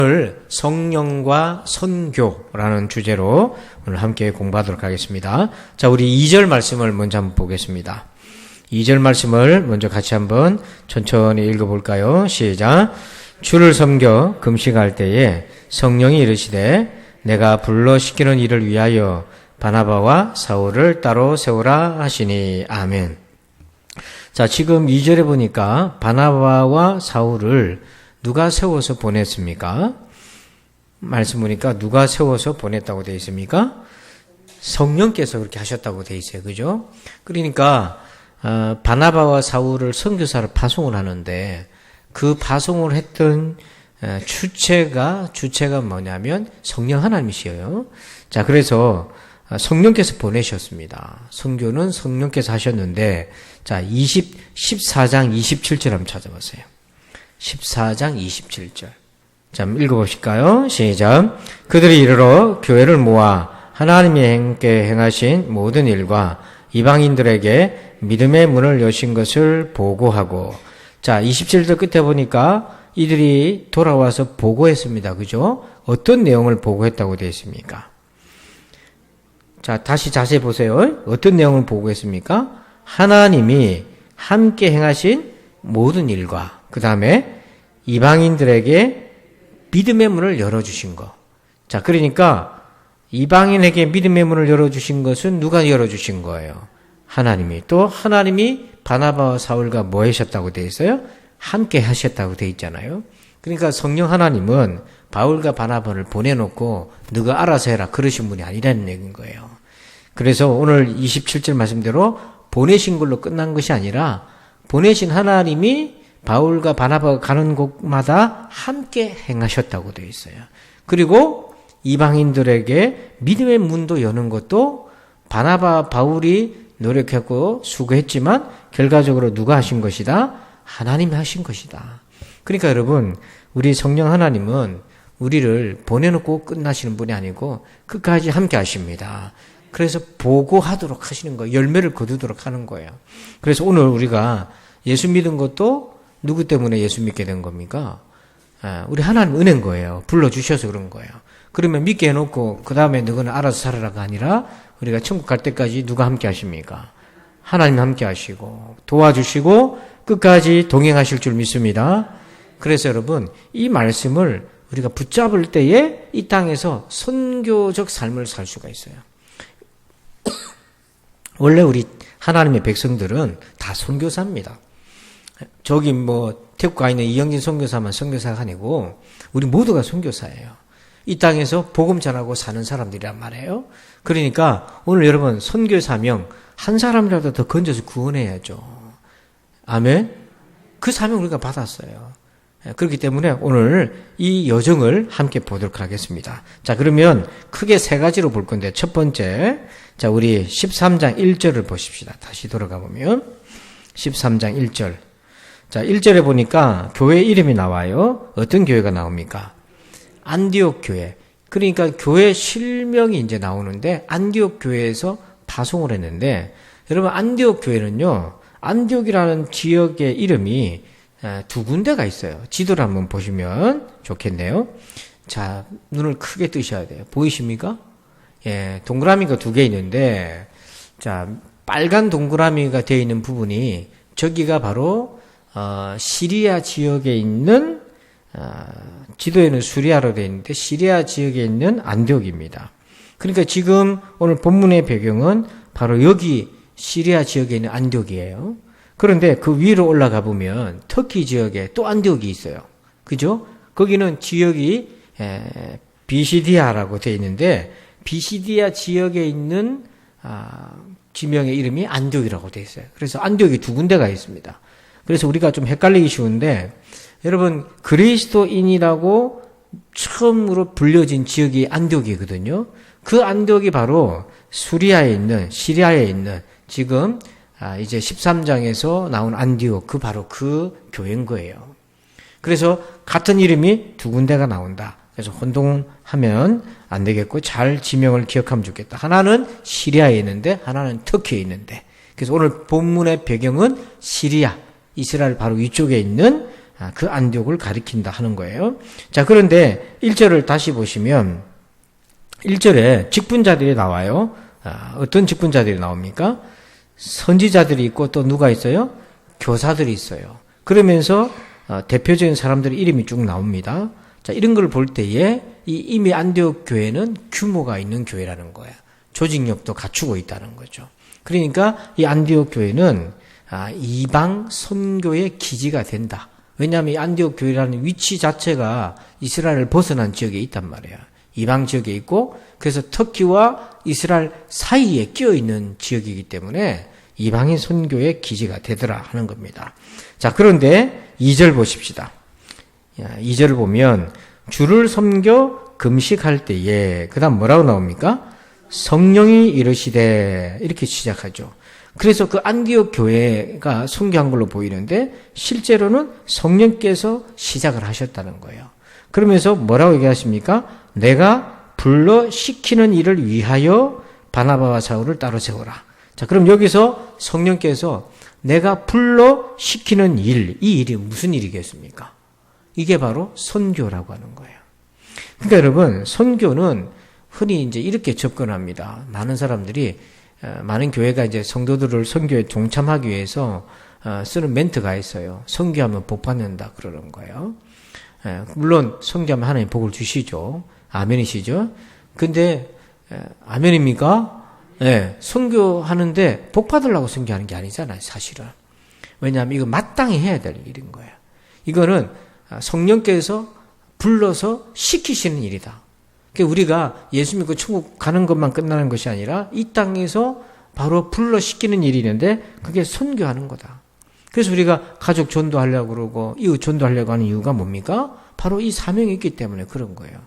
오늘 성령과 선교라는 주제로 오늘 함께 공부하도록 하겠습니다. 자, 우리 2절 말씀을 먼저 한번 보겠습니다. 2절 말씀을 먼저 같이 한번 천천히 읽어볼까요? 시작. 주를 섬겨 금식할 때에 성령이 이르시되 내가 불러 시키는 일을 위하여 바나바와 사울을 따로 세우라 하시니. 아멘. 자, 지금 2절에 보니까 바나바와 사울을 누가 세워서 보냈습니까? 말씀 보니까 누가 세워서 보냈다고 되어 있습니까? 성령께서 그렇게 하셨다고 되어 있어요. 그죠? 그러니까 바나바와 사울을 선교사를 파송을 하는데 그 파송을 했던 주체가 뭐냐면 성령 하나님이시에요. 자, 그래서 성령께서 보내셨습니다. 선교는 성령께서 하셨는데, 자, 14장 27절 한번 찾아보세요. 14장 27절. 자, 한번 읽어보실까요? 시작. 그들이 이르러 교회를 모아 하나님이 함께 행하신 모든 일과 이방인들에게 믿음의 문을 여신 것을 보고하고. 자, 27절 끝에 보니까 이들이 돌아와서 보고했습니다. 그죠? 어떤 내용을 보고했다고 되어 있습니까? 자, 다시 자세히 보세요. 어떤 내용을 보고했습니까? 하나님이 함께 행하신 모든 일과 그 다음에 이방인들에게 믿음의 문을 열어주신 것. 자, 그러니까 이방인에게 믿음의 문을 열어주신 것은 누가 열어주신 거예요? 하나님이. 또 하나님이 바나바와 사울과 뭐 하셨다고 되어 있어요? 함께 하셨다고 되어 있잖아요. 그러니까 성령 하나님은 바울과 바나바를 보내놓고 너가 알아서 해라 그러신 분이 아니라는 얘기인 거예요. 그래서 오늘 27절 말씀대로 보내신 걸로 끝난 것이 아니라 보내신 하나님이 바울과 바나바가 가는 곳마다 함께 행하셨다고 되어 있어요. 그리고 이방인들에게 믿음의 문도 여는 것도 바나바, 바울이 노력했고 수고했지만 결과적으로 누가 하신 것이다? 하나님이 하신 것이다. 그러니까 여러분, 우리 성령 하나님은 우리를 보내놓고 끝나시는 분이 아니고 끝까지 함께 하십니다. 그래서 보고하도록 하시는 거예요. 열매를 거두도록 하는 거예요. 그래서 오늘 우리가 예수 믿은 것도 누구 때문에 예수 믿게 된 겁니까? 우리 하나님 은혜인 거예요. 불러주셔서 그런 거예요. 그러면 믿게 해놓고 그 다음에 너희는 알아서 살아라가 아니라 우리가 천국 갈 때까지 누가 함께 하십니까? 하나님 함께 하시고 도와주시고 끝까지 동행하실 줄 믿습니다. 그래서 여러분, 이 말씀을 우리가 붙잡을 때에 이 땅에서 선교적 삶을 살 수가 있어요. 원래 우리 하나님의 백성들은 다 선교사입니다. 저기 태국 가 있는 이영진 선교사만 선교사가 아니고 우리 모두가 선교사예요. 이 땅에서 복음 전하고 사는 사람들이란 말이에요. 그러니까 오늘 여러분 선교 사명 한 사람이라도 더 건져서 구원해야죠. 아멘. 그 사명 우리가 받았어요. 그렇기 때문에 오늘 이 여정을 함께 보도록 하겠습니다. 자, 그러면 크게 세 가지로 볼 건데 첫 번째, 자, 우리 13장 1절을 보십시다. 다시 돌아가 보면 13장 1절. 자, 1절에 보니까 교회 이름이 나와요. 어떤 교회가 나옵니까? 안디옥 교회. 그러니까 교회 실명이 이제 나오는데 안디옥 교회에서 파송을 했는데, 여러분 안디옥 교회는요, 안디옥이라는 지역의 이름이 두 군데가 있어요. 지도를 한번 보시면 좋겠네요. 자, 눈을 크게 뜨셔야 돼요. 보이십니까? 예, 동그라미가 두 개 있는데, 자, 빨간 동그라미가 되어 있는 부분이 저기가 바로 시리아 지역에 있는 지도에는 수리아로 되어 있는데 시리아 지역에 있는 안디옥입니다. 그러니까 지금 오늘 본문의 배경은 바로 여기 시리아 지역에 있는 안디옥이에요. 그런데 그 위로 올라가 보면 터키 지역에 또 안디옥이 있어요. 그죠? 거기는 지역이 비시디아라고 되어 있는데 비시디아 지역에 있는 지명의 이름이 안디옥이라고 되어 있어요. 그래서 안디옥이 두 군데가 있습니다. 그래서 우리가 좀 헷갈리기 쉬운데 여러분 그리스도인이라고 처음으로 불려진 지역이 안디옥이거든요. 그 안디옥이 바로 수리아에 있는 시리아에 있는 지금 이제 13장에서 나온 안디옥 바로 그 교회인 거예요. 그래서 같은 이름이 두 군데가 나온다. 그래서 혼동하면 안 되겠고 잘 지명을 기억하면 좋겠다. 하나는 시리아에 있는데 하나는 터키에 있는데. 그래서 오늘 본문의 배경은 시리아, 이스라엘 바로 위쪽에 있는 그 안디옥을 가리킨다 하는 거예요. 자, 그런데 1절을 다시 보시면 1절에 직분자들이 나와요. 어떤 직분자들이 나옵니까? 선지자들이 있고 또 누가 있어요? 교사들이 있어요. 그러면서 대표적인 사람들의 이름이 쭉 나옵니다. 자, 이런 걸 볼 때에 이미 안디옥 교회는 규모가 있는 교회라는 거야. 조직력도 갖추고 있다는 거죠. 그러니까 이 안디옥 교회는 이방 선교의 기지가 된다. 왜냐하면 이 안디옥 교회라는 위치 자체가 이스라엘을 벗어난 지역에 있단 말이야. 이방 지역에 있고 그래서 터키와 이스라엘 사이에 끼어 있는 지역이기 때문에 이방인 선교의 기지가 되더라 하는 겁니다. 자, 그런데 2절 보십시다. 2절을 보면 주를 섬겨 금식할 때에 그다음 뭐라고 나옵니까? 성령이 이르시되 이렇게 시작하죠. 그래서 그 안디옥 교회가 선교한 걸로 보이는데 실제로는 성령께서 시작을 하셨다는 거예요. 그러면서 뭐라고 얘기하십니까? 내가 불러 시키는 일을 위하여 바나바와 사울을 따로 세워라. 자, 그럼 여기서 성령께서 내가 불러 시키는 일, 이 일이 무슨 일이겠습니까? 이게 바로 선교라고 하는 거예요. 그러니까 여러분, 선교는 흔히 이제 이렇게 접근합니다. 많은 사람들이, 많은 교회가 이제 성도들을 선교에 동참하기 위해서 쓰는 멘트가 있어요. 선교하면 복 받는다 그러는 거예요. 물론 선교하면 하나님 복을 주시죠. 아멘이시죠. 근데 아멘입니까? 네, 선교하는데 복 받으려고 선교하는 게 아니잖아요, 사실은. 왜냐하면 이거 마땅히 해야 될 일인 거예요. 이거는 성령께서 불러서 시키시는 일이다. 그러니까 우리가 예수 믿고 천국 가는 것만 끝나는 것이 아니라 이 땅에서 바로 불러 시키는 일이 있는데 그게 선교하는 거다. 그래서 우리가 가족 전도하려고 그러고 이웃 전도하려고 하는 이유가 뭡니까? 바로 이 사명이 있기 때문에 그런 거예요.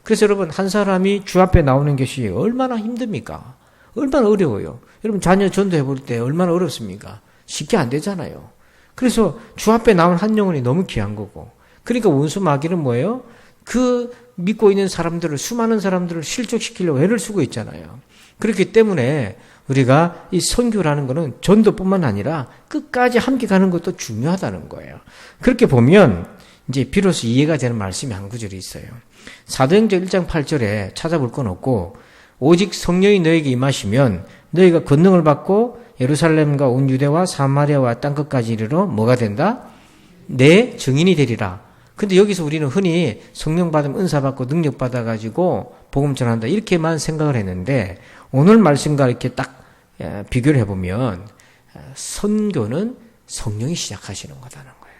그래서 여러분, 한 사람이 주 앞에 나오는 것이 얼마나 힘듭니까? 얼마나 어려워요. 여러분, 자녀 전도해 볼 때 얼마나 어렵습니까? 쉽게 안 되잖아요. 그래서 주 앞에 나온 한 영혼이 너무 귀한 거고. 그러니까 원수 마귀는 뭐예요? 그 믿고 있는 사람들을, 수많은 사람들을 실족시키려고 애를 쓰고 있잖아요. 그렇기 때문에 우리가 이 선교라는 거는 전도뿐만 아니라 끝까지 함께 가는 것도 중요하다는 거예요. 그렇게 보면 이제 비로소 이해가 되는 말씀이 한 구절이 있어요. 사도행전 1장 8절에 찾아볼 건 없고 오직 성령이 너에게 임하시면 너희가 권능을 받고 예루살렘과 온 유대와 사마리아와 땅끝까지 이르러 뭐가 된다? 내 증인이 되리라. 근데 여기서 우리는 흔히 성령 받으면 은사 받고 능력 받아가지고 복음 전한다 이렇게만 생각을 했는데 오늘 말씀과 이렇게 딱 비교를 해보면 선교는 성령이 시작하시는 거다는 거예요.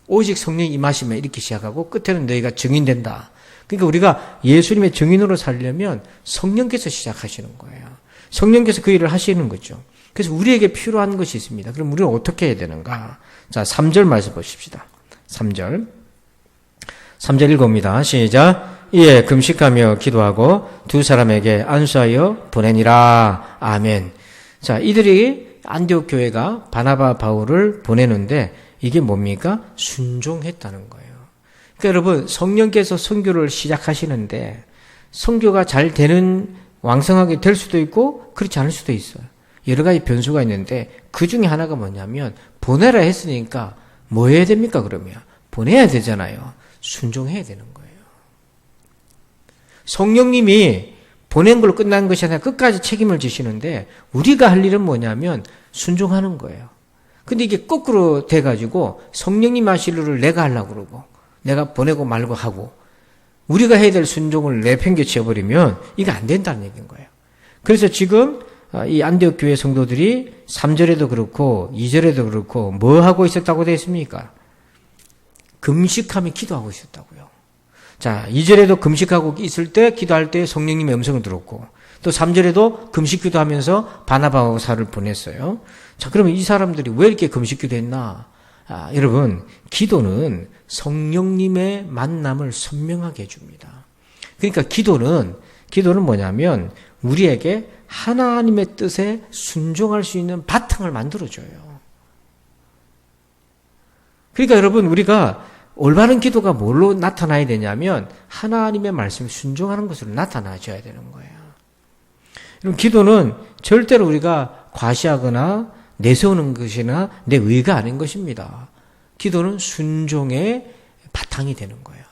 오직 성령이 임하시면 이렇게 시작하고 끝에는 너희가 증인된다. 그러니까 우리가 예수님의 증인으로 살려면 성령께서 시작하시는 거예요. 성령께서 그 일을 하시는 거죠. 그래서 우리에게 필요한 것이 있습니다. 그럼 우리는 어떻게 해야 되는가? 자, 3절 말씀 보십시다. 3절 읽어봅니다. 시작. 이에 금식하며 기도하고 두 사람에게 안수하여 보내니라. 아멘. 자, 이들이 안디옥 교회가 바나바 바울을 보내는데 이게 뭡니까? 순종했다는 거예요. 그러니까 여러분, 성령께서 선교를 시작하시는데 선교가 잘 되는, 왕성하게 될 수도 있고 그렇지 않을 수도 있어요. 여러 가지 변수가 있는데 그 중에 하나가 뭐냐면 보내라 했으니까 뭐 해야 됩니까? 그러면 보내야 되잖아요. 순종해야 되는 거예요. 성령님이 보낸 걸로 끝난 것이 아니라 끝까지 책임을 지시는데 우리가 할 일은 뭐냐면 순종하는 거예요. 근데 이게 거꾸로 돼가지고 성령님 하실 일을 내가 하려고 그러고 내가 보내고 말고 하고 우리가 해야 될 순종을 내팽개쳐버리면 이거 안 된다는 얘기인 거예요. 그래서 지금 이 안디옥 교회 성도들이 3절에도 그렇고 2절에도 그렇고 뭐 하고 있었다고 되어 있습니까? 금식하며 기도하고 있었다고요. 자, 2절에도 금식하고 있을 때 기도할 때 성령님의 음성을 들었고 또 3절에도 금식 기도하면서 바나바와 사울을 보냈어요. 자, 그러면 이 사람들이 왜 이렇게 금식 기도했나? 여러분, 기도는 성령님의 만남을 선명하게 해줍니다. 그러니까 기도는 뭐냐면 우리에게 하나님의 뜻에 순종할 수 있는 바탕을 만들어줘요. 그러니까 여러분, 우리가 올바른 기도가 뭘로 나타나야 되냐면 하나님의 말씀에 순종하는 것으로 나타나줘야 되는 거예요. 여러분, 기도는 절대로 우리가 과시하거나 내세우는 것이나 내 의가 아닌 것입니다. 기도는 순종의 바탕이 되는 거예요.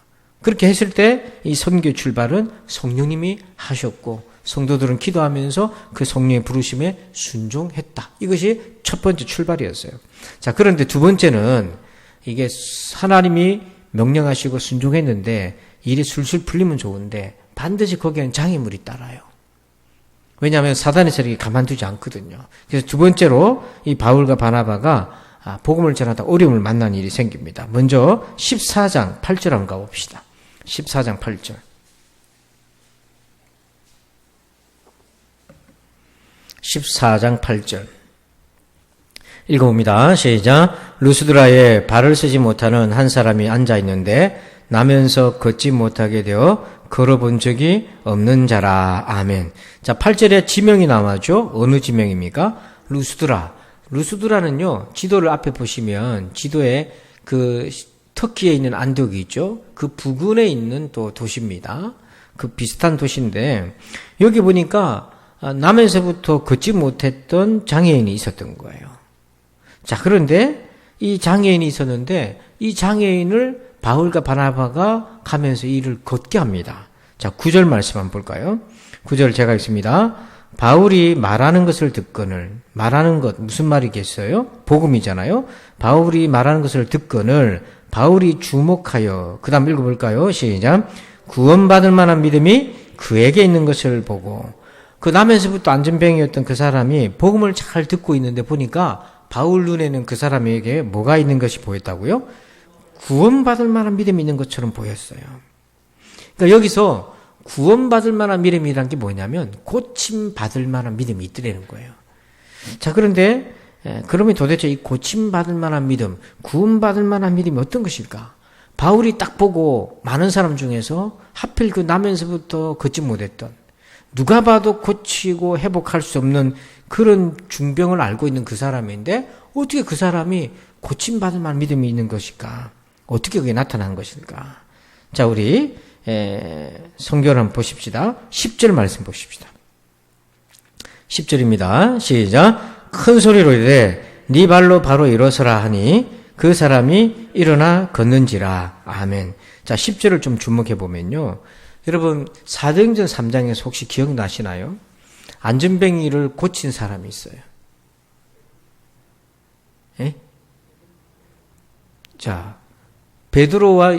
그렇게 했을 때 이 선교 출발은 성령님이 하셨고 성도들은 기도하면서 그 성령의 부르심에 순종했다. 이것이 첫 번째 출발이었어요. 자, 그런데 두 번째는 이게 하나님이 명령하시고 순종했는데 일이 술술 풀리면 좋은데 반드시 거기에는 장애물이 따라요. 왜냐하면 사단의 세력이 가만두지 않거든요. 그래서 두 번째로 이 바울과 바나바가 복음을 전하다 어려움을 만난 일이 생깁니다. 먼저 14장 8절 한번 가봅시다. 14장 8절. 14장 8절. 읽어봅니다. 시작. 루스드라에 발을 쓰지 못하는 한 사람이 앉아 있는데 나면서 걷지 못하게 되어 걸어본 적이 없는 자라. 아멘. 자, 8절에 지명이 나와죠. 어느 지명입니까? 루스드라. 루스드라는요, 지도를 앞에 보시면 지도에 그 터키에 있는 안디옥이 있죠. 그 부근에 있는 또 도시입니다. 그 비슷한 도시인데 여기 보니까 남에서부터 걷지 못했던 장애인이 있었던 거예요. 자, 그런데 이 장애인이 있었는데 이 장애인을 바울과 바나바가 가면서 이를 걷게 합니다. 자, 9절 말씀 한번 볼까요? 9절 제가 읽습니다. 바울이 말하는 것을 듣거늘, 말하는 것 무슨 말이겠어요? 복음이잖아요. 바울이 말하는 것을 듣거늘 바울이 주목하여, 그 다음 읽어볼까요? 시작. 구원받을 만한 믿음이 그에게 있는 것을 보고, 그 남에서부터 안전병이었던 그 사람이 복음을 잘 듣고 있는데 보니까 바울 눈에는 그 사람에게 뭐가 있는 것이 보였다고요? 구원받을 만한 믿음이 있는 것처럼 보였어요. 그러니까 여기서 구원받을 만한 믿음이란 게 뭐냐면 고침받을 만한 믿음이 있더라는 거예요. 자, 그런데 그러면 도대체 이 고침받을 만한 믿음, 구원받을 만한 믿음이 어떤 것일까? 바울이 딱 보고 많은 사람 중에서 하필 그 나면서부터 걷지 못했던, 누가 봐도 고치고 회복할 수 없는 그런 중병을 알고 있는 그 사람인데 어떻게 그 사람이 고침받을 만한 믿음이 있는 것일까? 어떻게 그게 나타난 것일까? 자, 우리 성경을 한번 보십시다. 10절 말씀 보십시다. 10절입니다. 시작. 큰 소리로 이르되 네 발로 바로 일어서라 하니 그 사람이 일어나 걷는지라. 아멘. 자, 10절을 좀 주목해 보면요. 여러분, 사도행전 3장에서 혹시 기억나시나요? 안전뱅이를 고친 사람이 있어요. 예? 자, 베드로와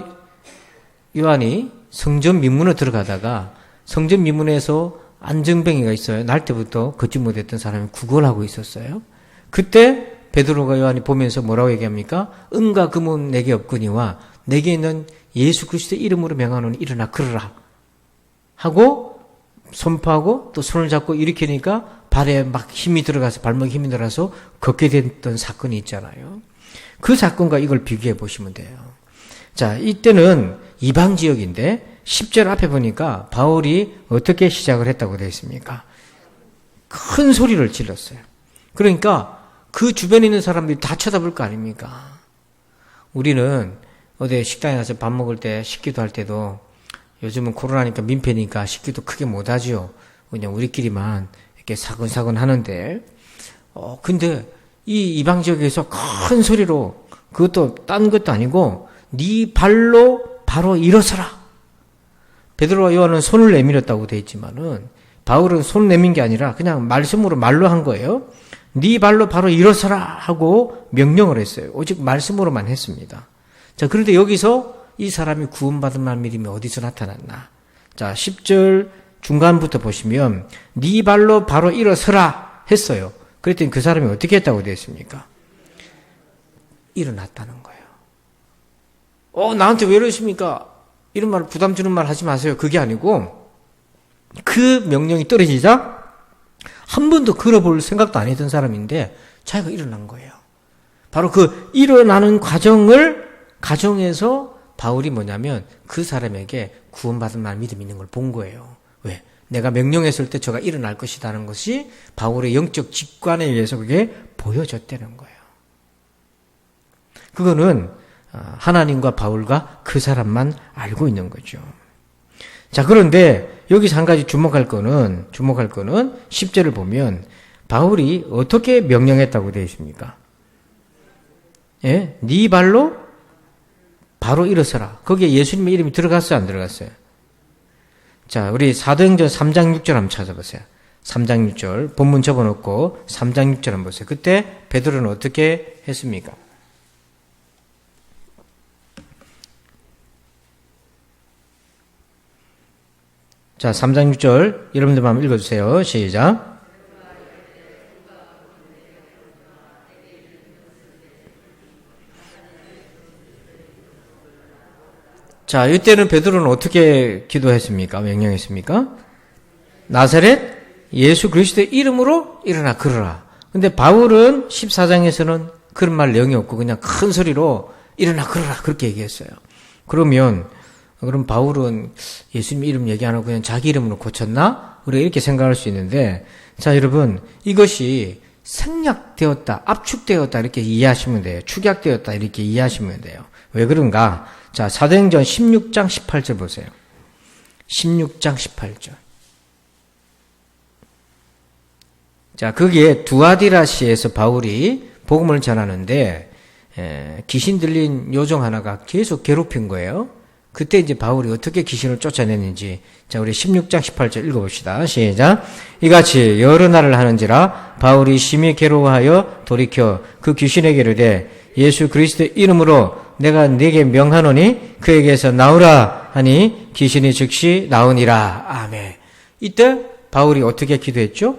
요한이 성전 미문으로 들어가다가 성전 미문에서 안전뱅이가 있어요. 날 때부터 걷지 못했던 사람이 구걸하고 있었어요. 그때 베드로가 요한이 보면서 뭐라고 얘기합니까? 은과 금은 내게 없거니와 내게 있는 예수 그리스도의 이름으로 명하노니 일어나 걸으라 하고 선포하고 또 손을 잡고 일으키니까 발에 막 힘이 들어가서 발목에 힘이 들어가서 걷게 됐던 사건이 있잖아요. 그 사건과 이걸 비교해 보시면 돼요. 자, 이때는 이방 지역인데 10절 앞에 보니까 바울이 어떻게 시작을 했다고 되어 있습니까? 큰 소리를 질렀어요. 그러니까 그 주변에 있는 사람들이 다 쳐다볼 거 아닙니까? 우리는 어디 식당에 가서 밥 먹을 때 식기도 할 때도 요즘은 코로나니까 민폐니까 식기도 크게 못하지요. 그냥 우리끼리만 이렇게 사근사근 하는데 근데 이 이방 지역에서 큰 소리로, 그것도 딴 것도 아니고 네 발로 바로 일어서라. 베드로와 요한은 손을 내밀었다고 되어 있지만은 바울은 손 내민 게 아니라 그냥 말씀으로 말로 한 거예요. 네 발로 바로 일어서라 하고 명령을 했어요. 오직 말씀으로만 했습니다. 자, 그런데 여기서 이 사람이 구원받을 만한 믿음이 어디서 나타났나? 자, 10절 중간부터 보시면 네 발로 바로 일어서라 했어요. 그랬더니 그 사람이 어떻게 했다고 되어 있습니까? 일어났다는 거예요. 나한테 왜 이러십니까? 이런 말, 부담 주는 말 하지 마세요. 그게 아니고 그 명령이 떨어지자 한 번도 걸어볼 생각도 안 했던 사람인데 자기가 일어난 거예요. 바로 그 일어나는 가정에서 바울이 뭐냐면 그 사람에게 구원받을 만한 믿음이 있는 걸 본 거예요. 왜? 내가 명령했을 때 저가 일어날 것이라는 것이 바울의 영적 직관에 의해서 그게 보여졌다는 거예요. 그거는 하나님과 바울과 그 사람만 알고 있는 거죠. 자, 그런데 여기서 한 가지 주목할 거는 10절을 보면 바울이 어떻게 명령했다고 되어 있습니까? 예? 네 발로 바로 일어서라. 거기에 예수님의 이름이 들어갔어요, 안 들어갔어요? 자, 우리 사도행전 3장 6절 한번 찾아보세요. 3장 6절 본문 접어놓고 3장 6절 한번 보세요. 그때 베드로는 어떻게 했습니까? 자, 3장 6절 여러분들 한번 읽어주세요. 시작. 자, 이때는 베드로는 어떻게 기도했습니까? 명령했습니까? 나사렛 예수 그리스도의 이름으로 일어나 걸어라. 근데 바울은 14장에서는 그런 말 내용이 없고 그냥 큰 소리로 일어나 걸어라 그렇게 얘기했어요. 그럼 바울은 예수님 이름 얘기 안 하고 그냥 자기 이름으로 고쳤나? 우리가 이렇게 생각할 수 있는데, 자, 여러분, 이것이 생략되었다, 압축되었다 이렇게 이해하시면 돼요. 축약되었다 이렇게 이해하시면 돼요. 왜 그런가? 자, 사도행전 16장 18절 보세요. 16장 18절. 자, 거기에 두아디라시에서 바울이 복음을 전하는데 귀신 들린 요정 하나가 계속 괴롭힌 거예요. 그때 이제 바울이 어떻게 귀신을 쫓아냈는지, 자, 우리 16장 18절 읽어봅시다. 시작. 이같이 여러 날을 하는지라 바울이 심히 괴로워하여 돌이켜 그 귀신에게 이르되 예수 그리스도의 이름으로 내가 네게 명하노니 그에게서 나오라 하니 귀신이 즉시 나오니라. 아멘. 이때 바울이 어떻게 기도했죠?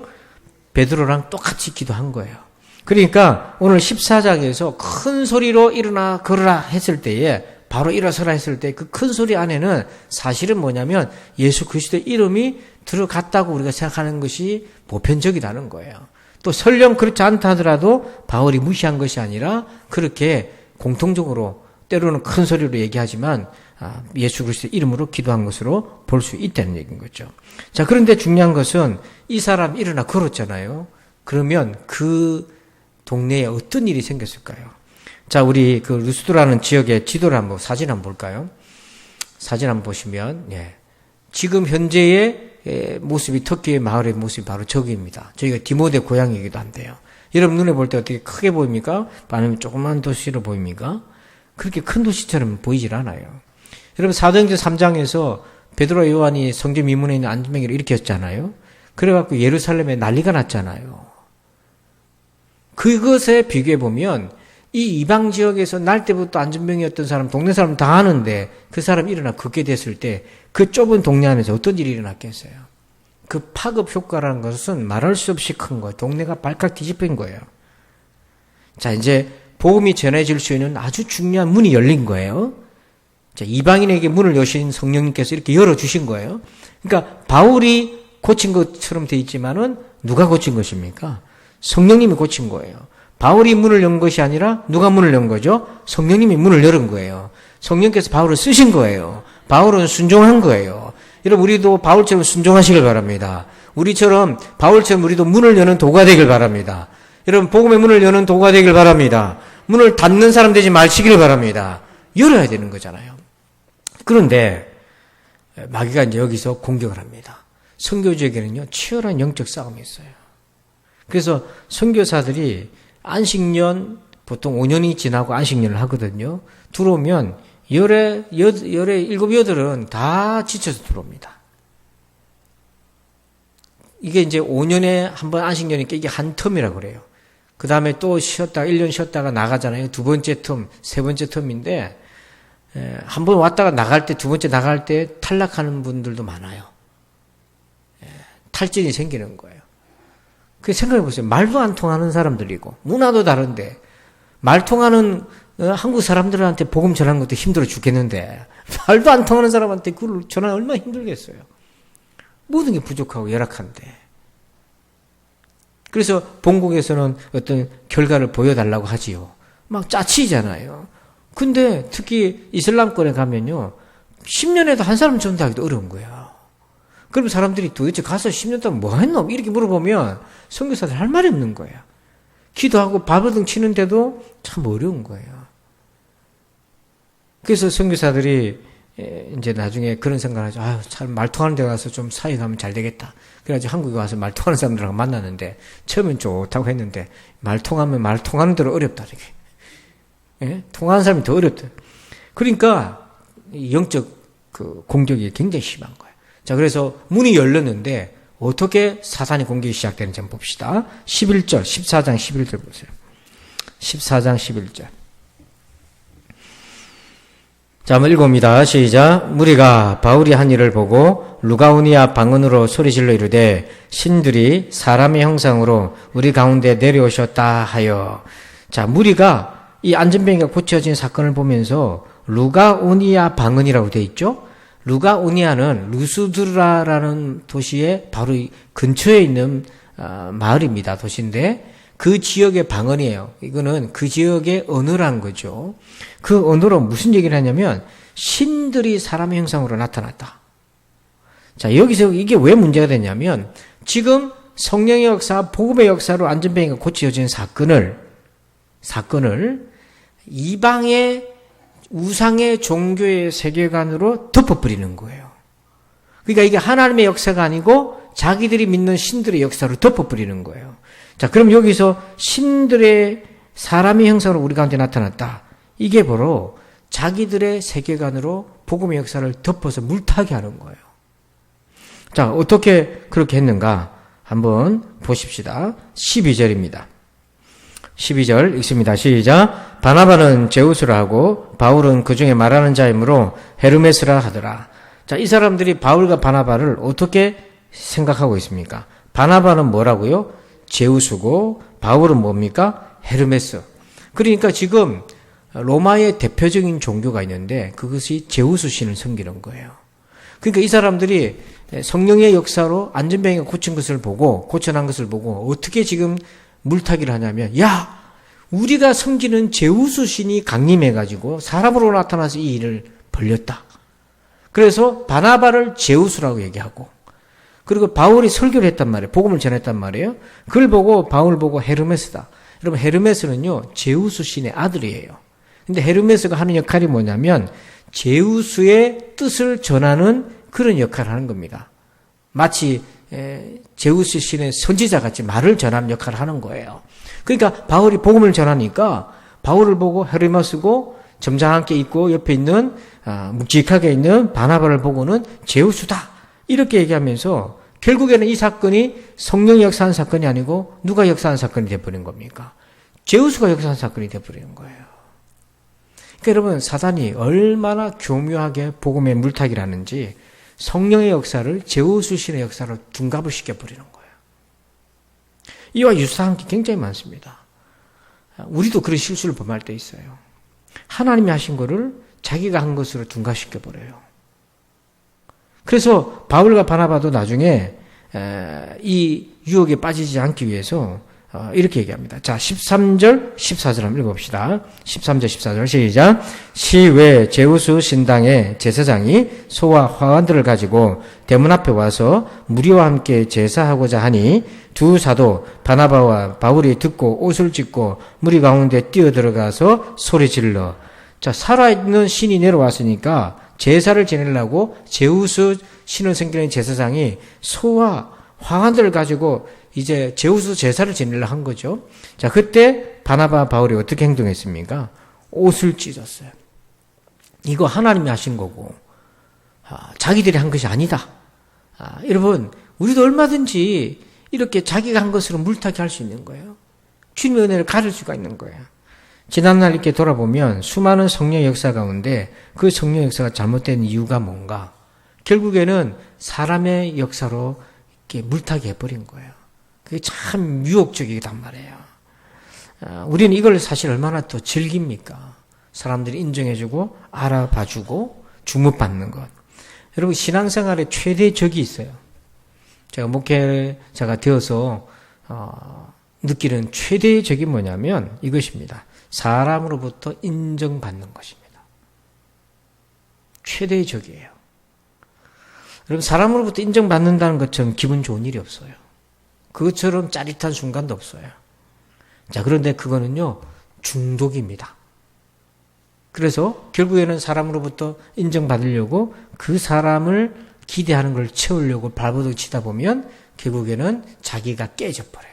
베드로랑 똑같이 기도한 거예요. 그러니까 오늘 14장에서 큰 소리로 일어나 걸어라 했을 때에, 바로 일어서라 했을 때 그 큰 소리 안에는 사실은 뭐냐면 예수 그리스도의 이름이 들어갔다고 우리가 생각하는 것이 보편적이라는 거예요. 또 설령 그렇지 않다 하더라도 바울이 무시한 것이 아니라 그렇게 공통적으로 때로는 큰 소리로 얘기하지만 예수 그리스도의 이름으로 기도한 것으로 볼 수 있다는 얘기인 거죠. 자, 그런데 중요한 것은 이 사람 일어나 걸었잖아요. 그러면 그 동네에 어떤 일이 생겼을까요? 자, 우리 그 루스드라는 지역의 지도를 한번, 사진 한번 볼까요? 사진 한번 보시면, 지금 현재의 모습이, 터키의 마을의 모습이 바로 저기입니다. 저희가 디모데 고향이기도 한데요. 여러분 눈에 볼 때 어떻게 크게 보입니까? 아니면 조그만 도시로 보입니까? 그렇게 큰 도시처럼 보이질 않아요. 여러분 사도행전 3장에서 베드로와 요한이 성전 미문에 있는 안전뱅이를 일으켰잖아요. 그래갖고 예루살렘에 난리가 났잖아요. 그것에 비교해 보면 이 이방 지역에서 날 때부터 안전병이었던 사람, 동네 사람 다 아는데 그 사람 일어나 걷게 됐을 때 그 좁은 동네 안에서 어떤 일이 일어났겠어요? 그 파급 효과라는 것은 말할 수 없이 큰 거예요. 동네가 발칵 뒤집힌 거예요. 자, 이제 복음이 전해질 수 있는 아주 중요한 문이 열린 거예요. 자, 이방인에게 문을 여신 성령님께서 이렇게 열어주신 거예요. 그러니까 바울이 고친 것처럼 돼 있지만은 누가 고친 것입니까? 성령님이 고친 거예요. 바울이 문을 연 것이 아니라 누가 문을 연 거죠? 성령님이 문을 열은 거예요. 성령께서 바울을 쓰신 거예요. 바울은 순종한 거예요. 여러분, 우리도 바울처럼 순종하시길 바랍니다. 우리처럼 바울처럼 우리도 문을 여는 도구가 되길 바랍니다. 여러분, 복음의 문을 여는 도구가 되길 바랍니다. 문을 닫는 사람 되지 마시길 바랍니다. 열어야 되는 거잖아요. 그런데 마귀가 이제 여기서 공격을 합니다. 선교지에게는요, 치열한 영적 싸움이 있어요. 그래서 선교사들이 안식년, 보통 5년이 지나고 안식년을 하거든요. 들어오면 열에 7, 8은 다 지쳐서 들어옵니다. 이게 이제 5년에 한 번 안식년이 이게 한 텀이라고 그래요. 그 다음에 또 쉬었다가 1년 쉬었다가 나가잖아요. 두 번째 텀, 세 번째 텀인데, 한 번 왔다가 나갈 때, 두 번째 나갈 때 탈락하는 분들도 많아요. 탈진이 생기는 거예요. 그 생각해 보세요. 말도 안 통하는 사람들이고, 문화도 다른데, 말 통하는 한국 사람들한테 복음 전하는 것도 힘들어 죽겠는데, 말도 안 통하는 사람한테 그걸 전하는 얼마나 힘들겠어요. 모든 게 부족하고 열악한데. 그래서 본국에서는 어떤 결과를 보여달라고 하지요. 막 짜치잖아요. 근데 특히 이슬람권에 가면요, 10년에도 한 사람 전도하기도 어려운 거예요. 그럼 사람들이 도대체 가서 10년 동안 뭐 했노? 이렇게 물어보면 선교사들 할 말이 없는 거예요. 기도하고 발버둥 치는데도 참 어려운 거예요. 그래서 선교사들이 이제 나중에 그런 생각을 하죠. 아유, 참 말통하는 데 가서 좀 사회 가면 잘 되겠다. 그래가지고 한국에 와서 말통하는 사람들하고 만났는데 처음엔 좋다고 했는데 말통하면 말통하는 대로 어렵다. 이렇게. 예? 통하는 사람이 더 어렵다. 그러니까 영적 그 공격이 굉장히 심한 거예요. 자, 그래서 문이 열렸는데 어떻게 사탄이 공격이 시작되는지 한번 봅시다. 11절, 14장 11절 보세요. 14장 11절. 자, 한번 읽어봅니다. 시작. 무리가 바울이 한 일을 보고 루가오니아 방언으로 소리질러 이르되 신들이 사람의 형상으로 우리 가운데 내려오셨다 하여. 자, 무리가 이 안전병이가 고쳐진 사건을 보면서 루가오니아 방언이라고 되어 있죠. 루가오니아는 루스드라라는 도시의 바로 근처에 있는 마을입니다. 도시인데 그 지역의 방언이에요. 이거는 그 지역의 언어란 거죠. 그 언어로 무슨 얘기를 하냐면 신들이 사람의 형상으로 나타났다. 자, 여기서 이게 왜 문제가 되냐면 지금 성령의 역사, 복음의 역사로 안전병이가 고쳐진 사건을 이방의 우상의 종교의 세계관으로 덮어버리는 거예요. 그러니까 이게 하나님의 역사가 아니고 자기들이 믿는 신들의 역사로 덮어버리는 거예요. 자, 그럼 여기서 신들의 사람의 형상으로 우리 가운데 나타났다. 이게 바로 자기들의 세계관으로 복음의 역사를 덮어서 물타게 하는 거예요. 자, 어떻게 그렇게 했는가? 한번 보십시다. 12절입니다. 12절 읽습니다. 시작. 바나바는 제우스라 하고 바울은 그 중에 말하는 자이므로 헤르메스라 하더라. 자, 이 사람들이 바울과 바나바를 어떻게 생각하고 있습니까? 바나바는 뭐라고요? 제우스고 바울은 뭡니까? 헤르메스. 그러니까 지금 로마의 대표적인 종교가 있는데 그것이 제우스 신을 섬기는 거예요. 그러니까 이 사람들이 성령의 역사로 안전병이가 고친 것을 보고 고쳐난 것을 보고 어떻게 지금 물타기를 하냐면, 야, 우리가 섬기는 제우스 신이 강림해가지고 사람으로 나타나서 이 일을 벌렸다. 그래서 바나바를 제우스라고 얘기하고, 그리고 바울이 설교를 했단 말이에요. 복음을 전했단 말이에요. 그걸 보고 바울 보고 헤르메스다. 여러분, 헤르메스는요 제우스 신의 아들이에요. 근데 헤르메스가 하는 역할이 뭐냐면 제우스의 뜻을 전하는 그런 역할을 하는 겁니다. 마치 제우스 신의 선지자같이 말을 전하는 역할을 하는 거예요. 그러니까 바울이 복음을 전하니까 바울을 보고 헤르메스고 점잖게 있고 옆에 있는 묵직하게 있는 바나바를 보고는 제우스다 이렇게 얘기하면서 결국에는 이 사건이 성령이 역사한 사건이 아니고 누가 역사한 사건이 되어버린 겁니까? 제우스가 역사한 사건이 되어버리는 거예요. 그러니까 여러분, 사단이 얼마나 교묘하게 복음의 물타기를 하는지 성령의 역사를 제우스 신의 역사로 둔갑을 시켜버리는 거예요. 이와 유사한 게 굉장히 많습니다. 우리도 그런 실수를 범할 때 있어요. 하나님이 하신 거를 자기가 한 것으로 둔갑시켜버려요. 그래서 바울과 바나바도 나중에 이 유혹에 빠지지 않기 위해서 이렇게 얘기합니다. 자, 13절, 14절 한번 읽어봅시다. 13절, 14절 시작. 시외 제우스 신당의 제사장이 소와 화관들을 가지고 대문 앞에 와서 무리와 함께 제사하고자 하니 두 사도 바나바와 바울이 듣고 옷을 찢고 무리 가운데 뛰어들어가서 소리질러. 자, 살아있는 신이 내려왔으니까 제사를 지내려고 제우스 신을 섬기는 제사장이 소와 화관들을 가지고 이제 제우스 제사를 지내려 한 거죠. 자, 그때 바나바 바울이 어떻게 행동했습니까? 옷을 찢었어요. 이거 하나님이 하신 거고 자기들이 한 것이 아니다. 여러분, 우리도 얼마든지 이렇게 자기가 한 것으로 물타기 할 수 있는 거예요. 주님의 은혜를 가질 수가 있는 거예요. 지난날 이렇게 돌아보면 수많은 성령 역사 가운데 그 성령 역사가 잘못된 이유가 뭔가? 결국에는 사람의 역사로 이렇게 물타기 해버린 거예요. 그게 참 유혹적이단 말이에요. 우리는 이걸 사실 얼마나 더 즐깁니까? 사람들이 인정해주고 알아봐주고 주목받는 것. 여러분, 신앙생활에 최대의 적이 있어요. 제가 목회자가 되어서 느끼는 최대의 적이 뭐냐면 이것입니다. 사람으로부터 인정받는 것입니다. 최대의 적이에요. 여러분, 사람으로부터 인정받는다는 것처럼 기분 좋은 일이 없어요. 그것처럼 짜릿한 순간도 없어요. 자, 그런데 그거는요, 중독입니다. 그래서 결국에는 사람으로부터 인정받으려고 그 사람을 기대하는 걸 채우려고 발버둥 치다 보면 결국에는 자기가 깨져버려요.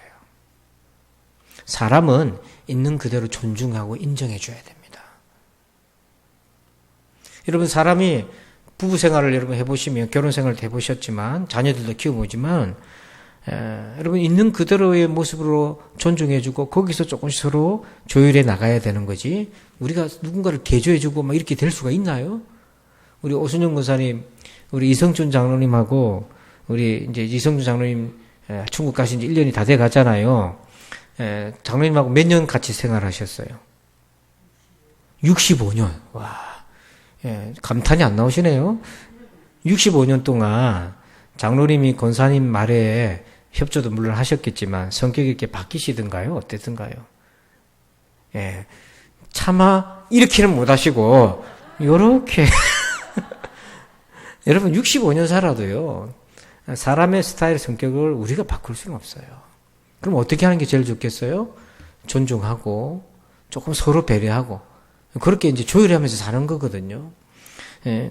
사람은 있는 그대로 존중하고 인정해줘야 됩니다. 여러분 사람이 부부 생활을 여러분 해보시면 결혼 생활도 해보셨지만 자녀들도 키워보지만 여러분 있는 그대로의 모습으로 존중해주고 거기서 조금씩 서로 조율해 나가야 되는 거지 우리가 누군가를 대조해주고 막 이렇게 될 수가 있나요? 우리 오순영 목사님, 우리 이성준 장로님하고 우리 이제 이성준 장로님 중국 가신 지 1년이 다 돼 갔잖아요. 장로님하고 몇 년 같이 생활하셨어요? 65년. 와, 감탄이 안 나오시네요. 65년 동안 장로님이 권사님 말에 협조도 물론 하셨겠지만 성격이 이렇게 바뀌시던가요? 어땠던가요? 차마 이렇게는 못 하시고 요렇게 여러분 65년 살아도요. 사람의 스타일 성격을 우리가 바꿀 수는 없어요. 그럼 어떻게 하는 게 제일 좋겠어요? 존중하고 조금 서로 배려하고 그렇게 이제 조율하면서 사는 거거든요.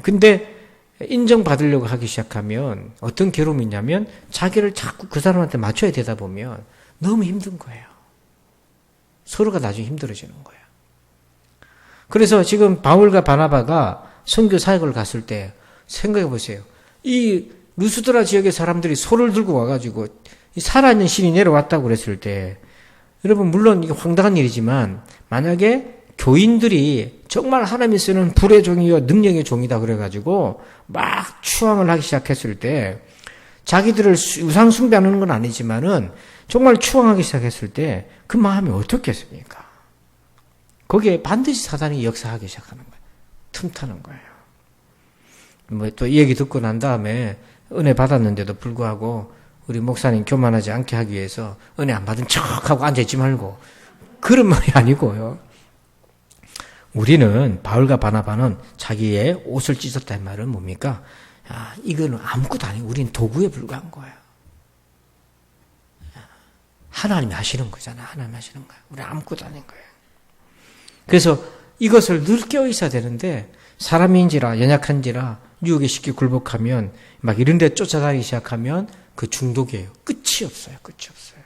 근데 인정받으려고 하기 시작하면 어떤 괴로움이 있냐면 자기를 자꾸 그 사람한테 맞춰야 되다 보면 너무 힘든 거예요. 서로가 나중에 힘들어지는 거예요. 그래서 지금 바울과 바나바가 선교 사역을 갔을 때 생각해 보세요. 이 루스드라 지역의 사람들이 소를 들고 와가지고 살아있는 신이 내려왔다고 그랬을 때 여러분 물론 이게 황당한 일이지만 만약에 교인들이 정말 하나님이 쓰는 불의 종이요 능력의 종이다 그래가지고 막 추앙을 하기 시작했을 때 자기들을 우상 숭배하는 건 아니지만은 정말 추앙하기 시작했을 때 그 마음이 어떻겠습니까? 거기에 반드시 사단이 역사하기 시작하는 거예요. 틈타는 거예요. 뭐 또 이 얘기 듣고 난 다음에 은혜 받았는데도 불구하고 우리 목사님 교만하지 않게 하기 위해서 은혜 안 받은 척하고 앉아있지 말고 그런 말이 아니고요. 우리는 바울과 바나바는 자기의 옷을 찢었다는 말은 뭡니까? 이거는 아무것도 아니고 우리는 도구에 불과한 거예요. 하나님이 하시는 거잖아. 하나님이 하시는 거야. 우리 아무것도 아닌 거예요. 그래서 이것을 늘 깨어 있어야 되는데 사람인지라 연약한지라 유혹에 쉽게 굴복하면 막 이런 데 쫓아다니기 시작하면 그 중독이에요. 끝이 없어요. 끝이 없어요.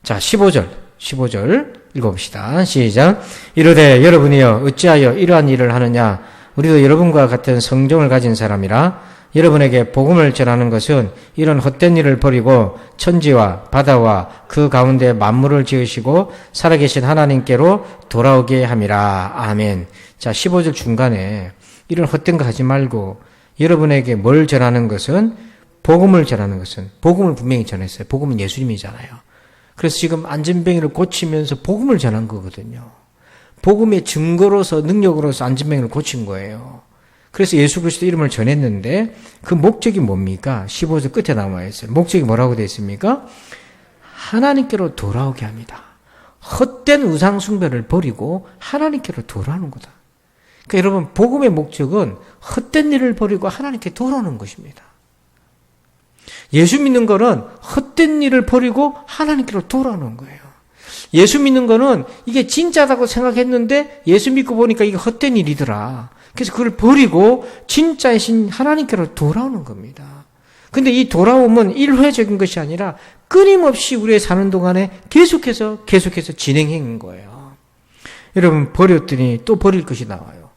자, 15절 읽어봅시다. 시작. 이르되 여러분이여 어찌하여 이러한 일을 하느냐 우리도 여러분과 같은 성정을 가진 사람이라 여러분에게 복음을 전하는 것은 이런 헛된 일을 버리고 천지와 바다와 그 가운데 만물을 지으시고 살아계신 하나님께로 돌아오게 함이라. 아멘. 자, 15절 중간에 이런 헛된 거 하지 말고 여러분에게 뭘 전하는 것은 복음을 전하는 것은 복음을 분명히 전했어요. 복음은 예수님이잖아요. 그래서 지금 안진뱅이를 고치면서 복음을 전한 거거든요. 복음의 증거로서 능력으로서 안진뱅이를 고친 거예요. 그래서 예수 그리스도 이름을 전했는데 그 목적이 뭡니까? 15절 끝에 나와 있어요. 목적이 뭐라고 되어 있습니까? 하나님께로 돌아오게 합니다. 헛된 우상 숭배를 버리고 하나님께로 돌아오는 거다. 그러니까 여러분 복음의 목적은 헛된 일을 버리고 하나님께 돌아오는 것입니다. 예수 믿는 거는 헛된 일을 버리고 하나님께로 돌아오는 거예요. 예수 믿는 거는 이게 진짜다고 생각했는데 예수 믿고 보니까 이게 헛된 일이더라. 그래서 그걸 버리고 진짜이신 하나님께로 돌아오는 겁니다. 근데 이 돌아옴은 일회적인 것이 아니라 끊임없이 우리의 사는 동안에 계속해서 진행한 거예요. 여러분 버렸더니 또 버릴 것이 나와요.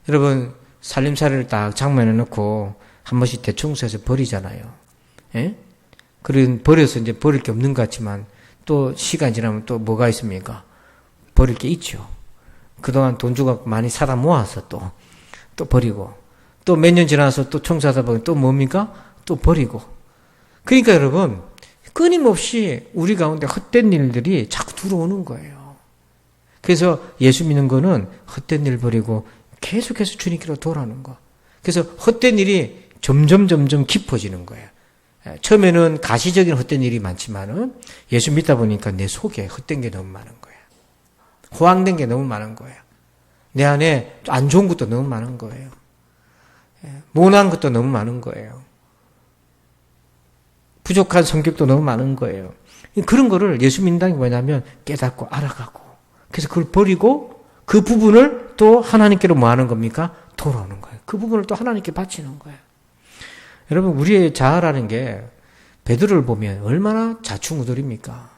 여러분 살림살이를 딱 장만해 놓고 한 번씩 대청소해서 버리잖아요. 예? 그런 버려서 이제 버릴 게 없는 것 같지만 또 시간 지나면 또 뭐가 있습니까? 버릴 게 있죠. 그동안 돈 주고 많이 사다 모아서 또 버리고 또 몇 년 지나서 또 청소하다 보면 또 뭡니까? 또 버리고. 그러니까 여러분 끊임없이 우리 가운데 헛된 일들이 자꾸 들어오는 거예요. 그래서 예수 믿는 거는 헛된 일 버리고 계속해서 주님께로 돌아오는 거. 그래서 헛된 일이 점점 깊어지는 거예요. 처음에는 가시적인 헛된 일이 많지만은 예수 믿다 보니까 내 속에 헛된 게 너무 많은 거예요. 호황된 게 너무 많은 거예요. 내 안에 안 좋은 것도 너무 많은 거예요. 모난 것도 너무 많은 거예요. 부족한 성격도 너무 많은 거예요. 그런 거를 예수 믿는다는 게 뭐냐면 깨닫고 알아가고 그래서 그걸 버리고 그 부분을 또 하나님께로 뭐 하는 겁니까? 돌아오는 거예요. 그 부분을 또 하나님께 바치는 거예요. 여러분 우리의 자아라는 게 베드로를 보면 얼마나 자충우돌입니까?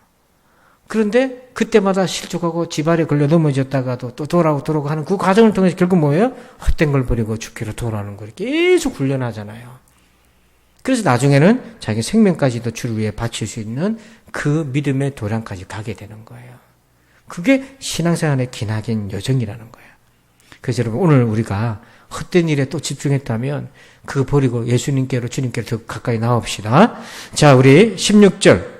그런데 그때마다 실족하고 지발에 걸려 넘어졌다가도 또 돌아오고 하는 그 과정을 통해서 결국 뭐예요? 헛된 걸 버리고 죽기로 돌아오는 걸 계속 훈련하잖아요. 그래서 나중에는 자기 생명까지도 주를 위해 바칠 수 있는 그 믿음의 도량까지 가게 되는 거예요. 그게 신앙생활의 기나긴 여정이라는 거예요. 그래서 여러분 오늘 우리가 헛된 일에 또 집중했다면 그거 버리고 예수님께로 주님께로 더 가까이 나옵시다. 자, 우리 16절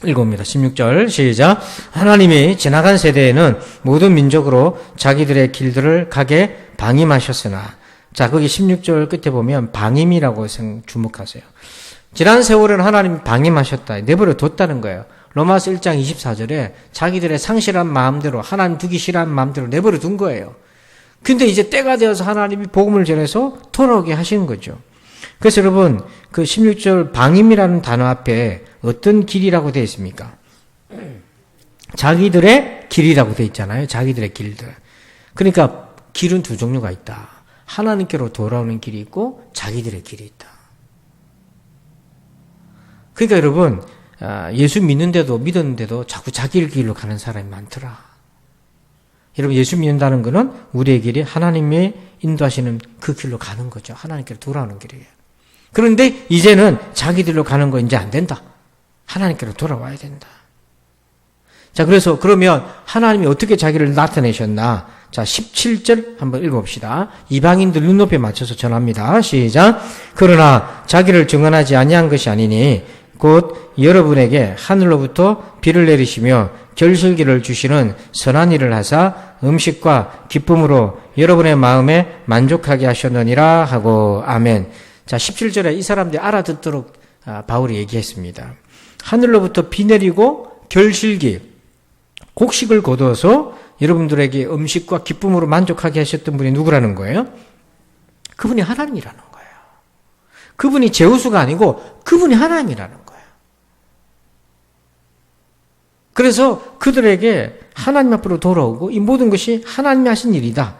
읽어봅니다. 16절 시작. 하나님이 지나간 세대에는 모든 민족으로 자기들의 길들을 가게 방임하셨으나, 자, 거기 16절 끝에 보면 방임이라고 주목하세요. 지난 세월은 하나님이 방임하셨다. 내버려 뒀다는 거예요. 로마서 1장 24절에 자기들의 상실한 마음대로, 하나님 두기 싫어하는 마음대로 내버려 둔 거예요. 근데 이제 때가 되어서 하나님이 복음을 전해서 돌아오게 하신 거죠. 그래서 여러분, 그 16절 방임이라는 단어 앞에 어떤 길이라고 되어 있습니까? 자기들의 길이라고 되어 있잖아요. 자기들의 길들. 그러니까 길은 두 종류가 있다. 하나님께로 돌아오는 길이 있고 자기들의 길이 있다. 그러니까 여러분, 예수 믿었는데도 자꾸 자기 길로 가는 사람이 많더라. 여러분, 예수 믿는다는 것은 우리의 길이 하나님이 인도하시는 그 길로 가는 거죠. 하나님께로 돌아오는 길이에요. 그런데 이제는 자기들로 가는 거 이제 안 된다. 하나님께로 돌아와야 된다. 자, 그래서 그러면 하나님이 어떻게 자기를 나타내셨나? 자, 17절 한번 읽어봅시다. 이방인들 눈높이에 맞춰서 전합니다. 시작. 그러나 자기를 증언하지 아니한 것이 아니니 곧 여러분에게 하늘로부터 비를 내리시며 결실기를 주시는 선한 일을 하사 음식과 기쁨으로 여러분의 마음에 만족하게 하셨느니라 하고. 아멘. 자, 17절에 이 사람들이 알아듣도록 바울이 얘기했습니다. 하늘로부터 비 내리고 결실기, 곡식을 거두어서 여러분들에게 음식과 기쁨으로 만족하게 하셨던 분이 누구라는 거예요? 그분이 하나님이라는 거예요. 그분이 제우스가 아니고 그분이 하나님이라는 거예요. 그래서 그들에게 하나님 앞으로 돌아오고 이 모든 것이 하나님이 하신 일이다.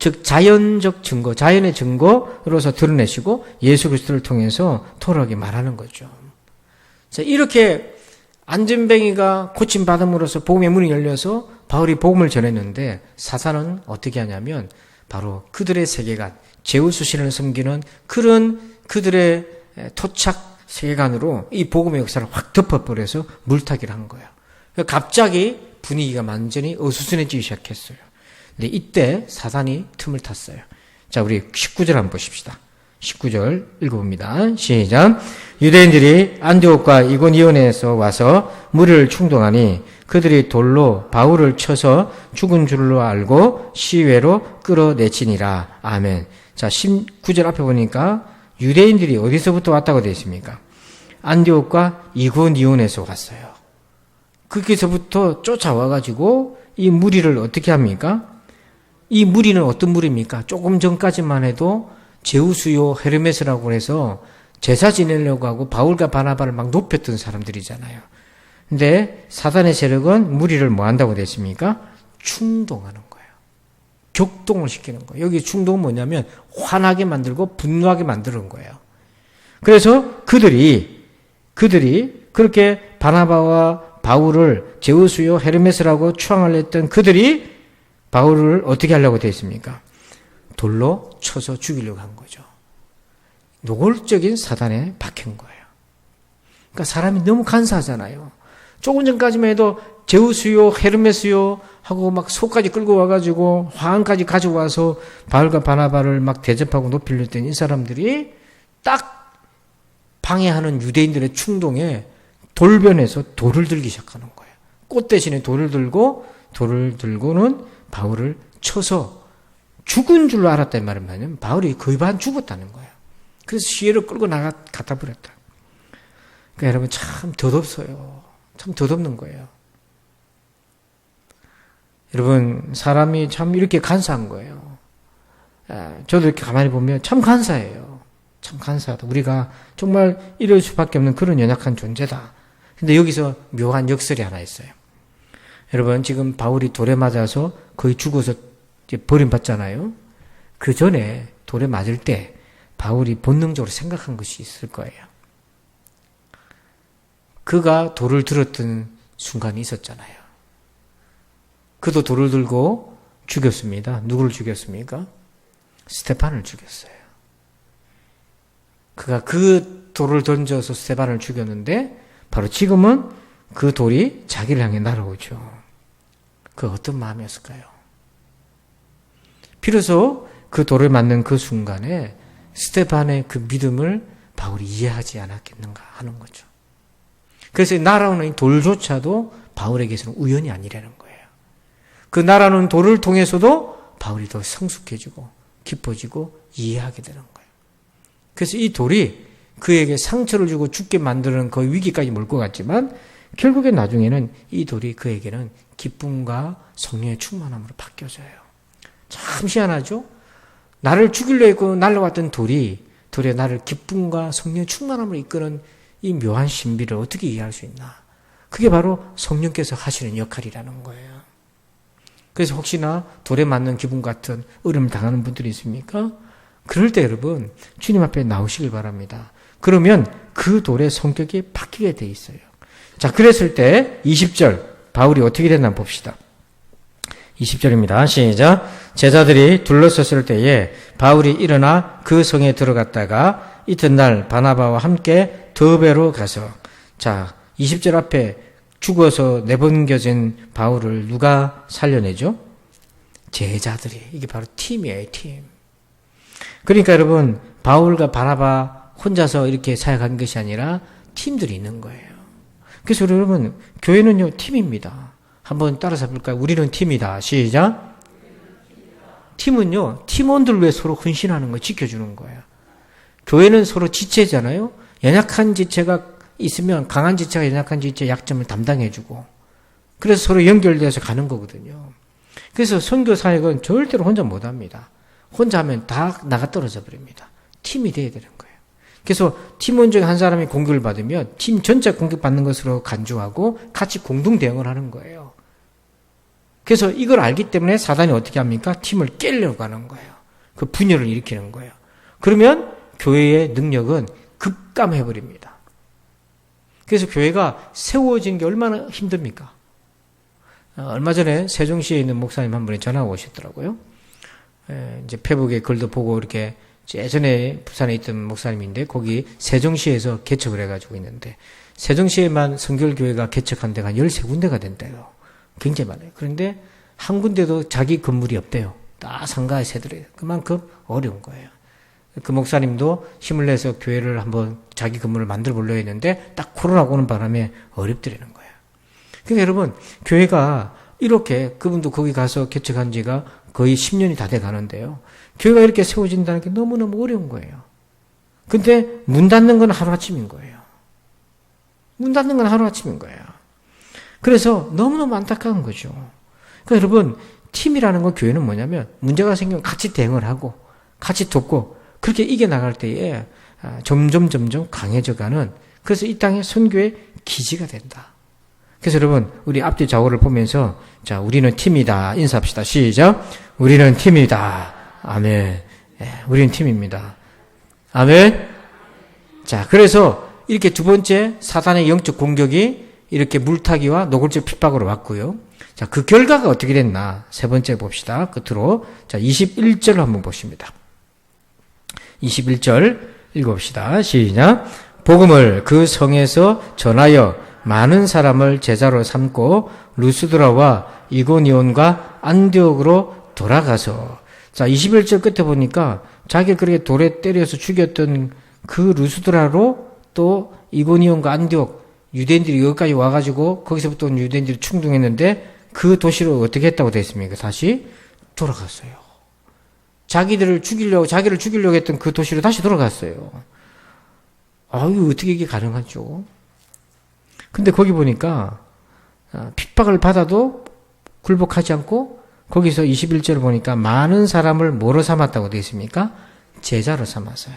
즉 자연적 증거, 자연의 증거로서 드러내시고 예수 그리스도를 통해서 돌아오게 말하는 거죠. 자, 이렇게 안전뱅이가 고침받음으로써 복음의 문이 열려서 바울이 복음을 전했는데 사탄은 어떻게 하냐면 바로 그들의 세계관, 제우스 신을 섬기는 그런 그들의 토착 세계관으로 이 복음의 역사를 확 덮어버려서 물타기를 한 거예요. 갑자기 분위기가 완전히 어수선해지기 시작했어요. 근데 이때 사단이 틈을 탔어요. 자, 우리 19절 한번 보십시다. 19절 읽어봅니다. 시작. 유대인들이 안디옥과 이고니온에서 와서 무리를 충동하니 그들이 돌로 바울을 쳐서 죽은 줄로 알고 시외로 끌어내치니라. 아멘. 자, 19절 앞에 보니까 유대인들이 어디서부터 왔다고 되어 있습니까? 안디옥과 이고니온에서 왔어요. 거기서부터 쫓아와가지고 이 무리를 어떻게 합니까? 이 무리는 어떤 무리입니까? 조금 전까지만 해도 제우스요 헤르메스라고 해서 제사 지내려고 하고 바울과 바나바를 막 높였던 사람들이잖아요. 근데 사단의 세력은 무리를 뭐 한다고 됐습니까? 충동하는 거예요. 격동을 시키는 거예요. 여기 충동은 뭐냐면 화나게 만들고 분노하게 만드는 거예요. 그래서 그들이 그렇게 바나바와 바울을 제우스요 헤르메스라고 추앙을 했던 그들이 바울을 어떻게 하려고 되어 있습니까? 돌로 쳐서 죽이려고 한 거죠. 노골적인 사단에 박힌 거예요. 그러니까 사람이 너무 간사하잖아요. 조금 전까지만 해도 제우스요 헤르메스요 하고 막 소까지 끌고 와가지고 화환까지 가져와서 바울과 바나바를 막 대접하고 높이려 했던 이 사람들이 딱 방해하는 유대인들의 충동에 돌변해서 돌을 들기 시작하는 거예요. 꽃 대신에 돌을 들고는 바울을 쳐서 죽은 줄로 알았단 말은 뭐냐면 바울이 거의 반 죽었다는 거예요. 그래서 시외로 끌고 갖다 버렸다. 그러니까 여러분 참 덧없어요. 참 덧없는 거예요. 여러분 사람이 참 이렇게 간사한 거예요. 저도 이렇게 가만히 보면 참 간사해요. 참 간사하다. 우리가 정말 이럴 수밖에 없는 그런 연약한 존재다. 근데 여기서 묘한 역설이 하나 있어요. 여러분 지금 바울이 돌에 맞아서 거의 죽어서 버림받잖아요. 그 전에 돌에 맞을 때 바울이 본능적으로 생각한 것이 있을 거예요. 그가 돌을 들었던 순간이 있었잖아요. 그도 돌을 들고 죽였습니다. 누구를 죽였습니까? 스테판을 죽였어요. 그가 그 돌을 던져서 스테판을 죽였는데 바로 지금은 그 돌이 자기를 향해 날아오죠. 그 어떤 마음이었을까요? 비로소 그 돌을 맞는 그 순간에 스테판의 그 믿음을 바울이 이해하지 않았겠는가 하는 거죠. 그래서 날아오는 이 돌조차도 바울에게서는 우연이 아니라는 거예요. 그 날아오는 돌을 통해서도 바울이 더 성숙해지고 깊어지고 이해하게 되는 거예요. 그래서 이 돌이 그에게 상처를 주고 죽게 만드는 그 위기까지 몰고 갔지만 결국에 나중에는 이 돌이 그에게는 기쁨과 성령의 충만함으로 바뀌어져요. 참 희한하죠? 나를 죽이려 했고 날아왔던 돌이 나를 기쁨과 성령의 충만함으로 이끄는 이 묘한 신비를 어떻게 이해할 수 있나? 그게 바로 성령께서 하시는 역할이라는 거예요. 그래서 혹시나 돌에 맞는 기분 같은 어려움을 당하는 분들이 있습니까? 그럴 때 여러분 주님 앞에 나오시길 바랍니다. 그러면 그 돌의 성격이 바뀌게 돼 있어요. 자, 그랬을 때 20절 바울이 어떻게 됐나 봅시다. 20절입니다. 시작. 제자들이 둘러섰을 때에 바울이 일어나 그 성에 들어갔다가 이튿날 바나바와 함께 더베로 가서, 자, 20절 앞에 죽어서 내번겨진 바울을 누가 살려내죠? 제자들이. 이게 바로 팀이에요, 팀. 그러니까 여러분, 바울과 바나바 혼자서 이렇게 사역한 것이 아니라 팀들이 있는 거예요. 그래서 여러분, 교회는요, 팀입니다. 한번 따라서 볼까요? 우리는 팀이다. 시작. 팀은요, 팀원들 위해 서로 헌신하는 거예요. 지켜주는 거예요. 교회는 서로 지체잖아요. 연약한 지체가 있으면 강한 지체가 연약한 지체의 약점을 담당해주고, 그래서 서로 연결돼서 가는 거거든요. 그래서 선교 사역은 절대로 혼자 못합니다. 혼자 하면 다 나가 떨어져 버립니다. 팀이 돼야 되는 거예요. 그래서 팀원 중에 한 사람이 공격을 받으면 팀 전체 공격받는 것으로 간주하고 같이 공동 대응을 하는 거예요. 그래서 이걸 알기 때문에 사단이 어떻게 합니까? 팀을 깨려고 하는 거예요. 그 분열을 일으키는 거예요. 그러면 교회의 능력은 급감해버립니다. 그래서 교회가 세워진 게 얼마나 힘듭니까? 얼마 전에 세종시에 있는 목사님 한 분이 전화가 오셨더라고요. 이제 페북에 글도 보고 이렇게 예전에 부산에 있던 목사님인데 거기 세종시에서 개척을 해가지고 있는데 세종시에만 성결교회가 개척한 데가 한 13군데가 된대요. 굉장히 많아요. 그런데 한 군데도 자기 건물이 없대요. 다 상가에 세더래요. 그만큼 어려운 거예요. 그 목사님도 힘을 내서 교회를 한번 자기 건물을 만들어 보려고 했는데 딱 코로나가 오는 바람에 어렵더라는 거예요. 그러니까 여러분, 교회가 이렇게 그분도 거기 가서 개척한 지가 거의 10년이 다 돼 가는데요. 교회가 이렇게 세워진다는 게 너무너무 어려운 거예요. 근데 문 닫는 건 하루아침인 거예요. 문 닫는 건 하루아침인 거예요. 그래서 너무너무 안타까운 거죠. 그러니까 여러분, 팀이라는 건 교회는 뭐냐면 문제가 생기면 같이 대응을 하고 같이 돕고 그렇게 이겨나갈 때에 점점 강해져가는, 그래서 이 땅의 선교의 기지가 된다. 그래서 여러분, 우리 앞뒤 좌우를 보면서 자, 우리는 팀이다. 인사합시다. 시작. 우리는 팀이다. 아멘. 우리는 팀입니다. 아멘. 자, 그래서 이렇게 두 번째 사단의 영적 공격이 이렇게 물타기와 노골적 핍박으로 왔고요. 자, 그 결과가 어떻게 됐나? 세 번째 봅시다. 끝으로. 자, 21절 한번 보십니다. 21절 읽어봅시다. 시작. 복음을 그 성에서 전하여 많은 사람을 제자로 삼고 루스드라와 이고니온과 안디옥으로 돌아가서, 자, 21절 끝에 보니까 자기를 그렇게 돌에 때려서 죽였던 그 루스드라로 또 이고니온과 안디옥, 유대인들이 여기까지 와가지고 거기서부터 온 유대인들이 충동했는데 그 도시로 어떻게 했다고 되어 있습니까? 다시 돌아갔어요. 자기를 죽이려고 했던 그 도시로 다시 돌아갔어요. 아유, 어떻게 이게 가능하죠? 근데 거기 보니까 핍박을 받아도 굴복하지 않고 거기서 21절을 보니까 많은 사람을 뭐로 삼았다고 되어 있습니까? 제자로 삼았어요.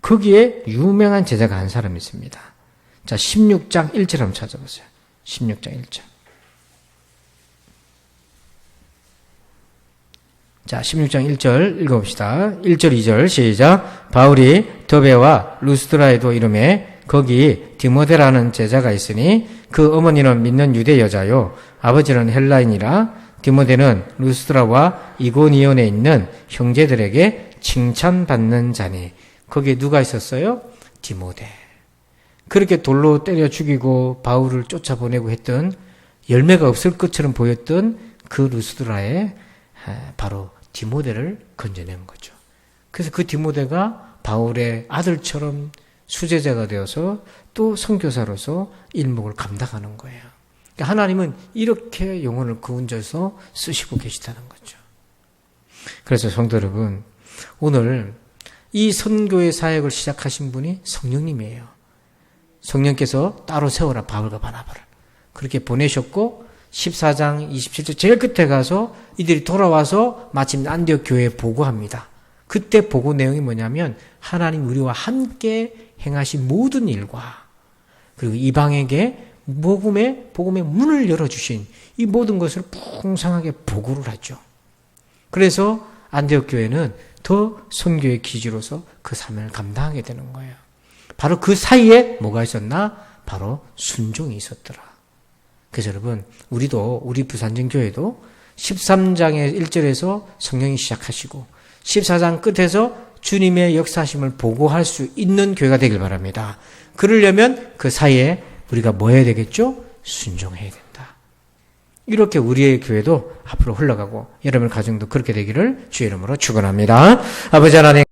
거기에 유명한 제자가 한 사람이 있습니다. 자, 16장 1절 한번 찾아보세요. 16장 1절. 자, 16장 1절 읽어봅시다. 1절, 2절 시작. 바울이 더베와 루스드라에도 이름에 거기 디모데라는 제자가 있으니 그 어머니는 믿는 유대 여자요 아버지는 헬라인이라 디모데는 루스드라와 이고니온에 있는 형제들에게 칭찬받는 자니. 거기에 누가 있었어요? 디모데. 그렇게 돌로 때려 죽이고 바울을 쫓아보내고 했던, 열매가 없을 것처럼 보였던 그 루스드라에 바로 디모데를 건져낸 거죠. 그래서 그 디모데가 바울의 아들처럼 수제자가 되어서 또 선교사로서 일목을 감당하는 거예요. 그러니까 하나님은 이렇게 영혼을 구원져서 쓰시고 계시다는 거죠. 그래서 성도 여러분, 오늘 이 선교의 사역을 시작하신 분이 성령님이에요. 성령께서 따로 세워라 바울과 바나바를 그렇게 보내셨고 14장 27절 제일 끝에 가서 이들이 돌아와서 마침 안디옥 교회에 보고합니다. 그때 보고 내용이 뭐냐면 하나님 우리와 함께 행하신 모든 일과 그리고 이방에게 복음의 문을 열어주신 이 모든 것을 풍성하게 보고를 하죠. 그래서 안디옥 교회는 더 선교의 기지로서 그 사명을 감당하게 되는 거예요. 바로 그 사이에 뭐가 있었나? 바로 순종이 있었더라. 그래서 여러분, 우리 부산정교회도 13장의 1절에서 성령이 시작하시고 14장 끝에서 주님의 역사하심을 보고할 수 있는 교회가 되길 바랍니다. 그러려면 그 사이에 우리가 뭐 해야 되겠죠? 순종해야 된다. 이렇게 우리의 교회도 앞으로 흘러가고 여러분 가정도 그렇게 되기를 주의 이름으로 축원합니다. 아버지 하나님